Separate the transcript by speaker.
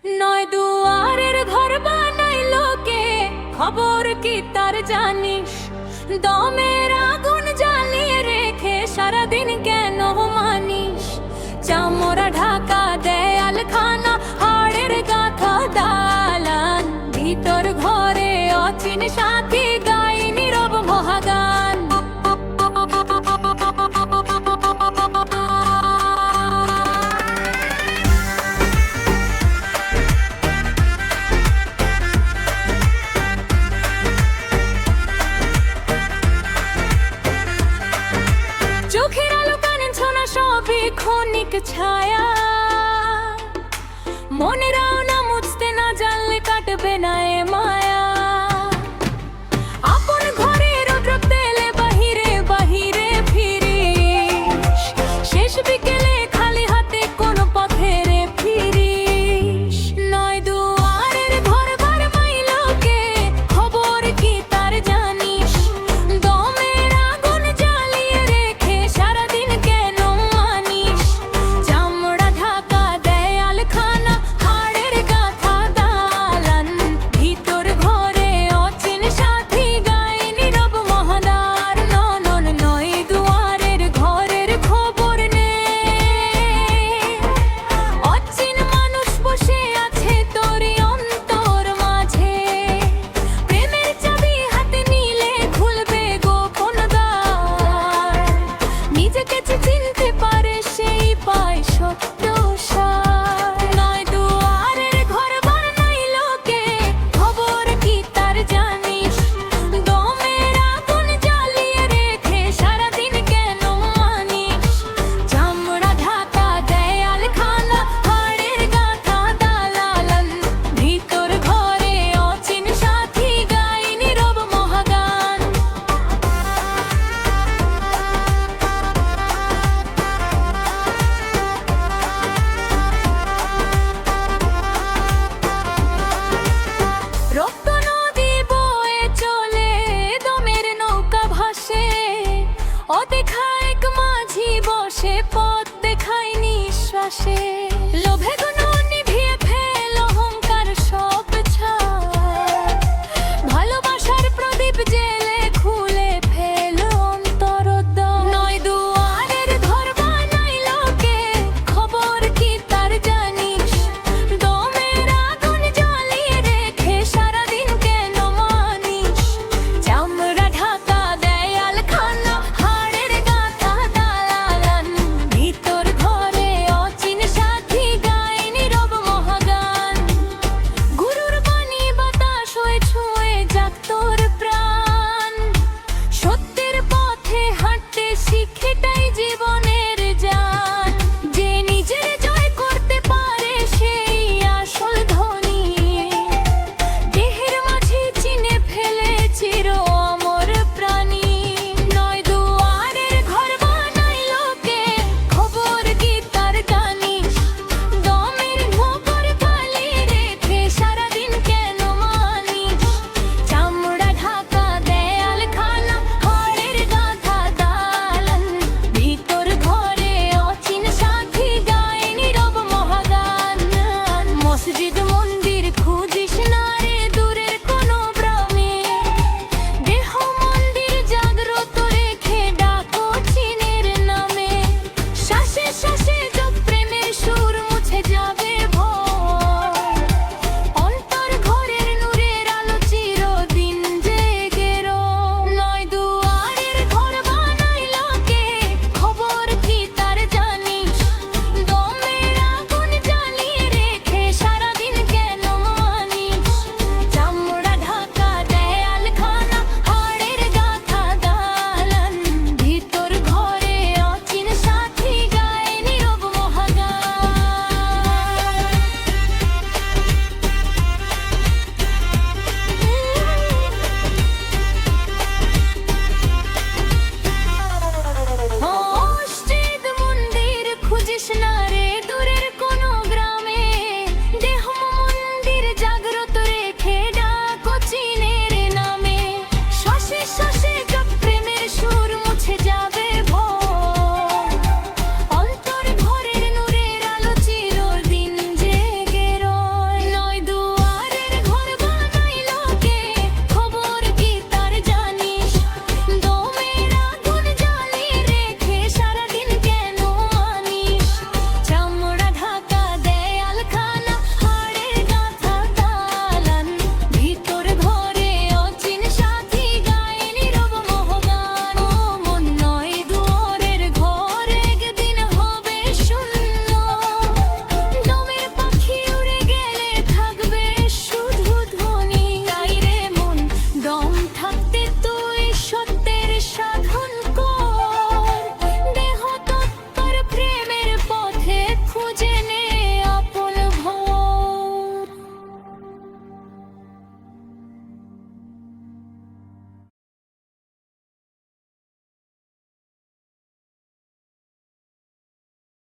Speaker 1: নয় দুয়ারের ঘর বানাইলো কে, খবর কি তার জানিস? দমের আগুন জ্বালিয়ে রেখে সারাদিন কেন মানিস? চামড়া ঢাকা দেয়ালখানা, হাড়ের গাথা দালান, ভিতর ঘরে অচিন সাথী গাই নীরব মহাগান। চোখের আলো কানে ছোনা সবই ক্ষণিক ছায়া, মনেরাও না মুছতে না জানলে কাটবে না এ মায়া। আপন ঘরে রৌদ্র তেলে বাহিরে বাহিরে ফিরিস, শেষ বিকেলে খালি হাতে কোন পথেরে ফিরিস। নয় দুয়ারের ঘর বানাইলো কে, খবর কি তার জানিস? দমের আগুন জ্বালিয়ে রেখে সারাদিন কেন মানিস? চামড়া ঢাকা দেয়ালখানা, হাড়ের গাথা দালান, ভিতর ঘরে অচিন সাথী গাই নীরব মহাদার। নন নয় দুয়ারের ঘরের খবর নে, অচিন মানুষ বসে আছে তোরই অন্তর মাঝে। প্রেমের চাবি হাতে নিলে খুলবে গোপন দ্বার, নিজেকে যে চিনতে পারে সেই পায় সত্য সার। নয় দুয়ারের ঘর বানাইলো কে, খবর কি তার জানিস? দমের আগুন জ্বালিয়ে রেখে সারাদিন কেন মানিস? চামড়া ঢাকা দেয়ালখানা, হাড়ের গাথা দালান, ভিতর ঘরে অচিন সাথী গাই নীরব মহাগান। রক্ত নদী বয়ে চলে, দমের নৌকা ভাসে, অদেখা এক মাঝি বসে পথ দেখায় নিঃশ্বাসে। লোভে গুণ নিভিয়ে ফেল অহংকার সব ছাই, ভালোবাসার প্রদীপ জেলে খুলে ফেল অন্তরদ্বার। নয় দুয়ারের ঘর বানাইলো কে, খবর কি তার জানিস? দমের আগুন জ্বালিয়ে রেখে সারাদিন কেন মানিস? চামড়া ঢাকা দেয়ালখানা, হাড়ের গাথা দালান, ভিতর ঘরে অচিন সাথী গাই নীরব মহাগান। গুরুর বাণী বাতাস হয়ে ছুঁয়ে যাক তোর প্রাণ, সত্যের পথে হাঁটতে শিখেটাই জীবনের জান। যে নিজের জয় করতে পারে সেই আসল ধনী, দেহের মাঝে চিনে ফেলে চির অমর প্রাণী। নয় দুয়ারের ঘর বানাইলো কে, খবর কি তার জানিস? দমের নৌকার খালি রেখে সারাদিন কেন মানিস? চামড়া ঢাকা দেয়ালখানা, হাড়ের গাথা দালান, ভিতর ঘরে অচিন সাথী গাই নীরব মহাগান। মসজিদ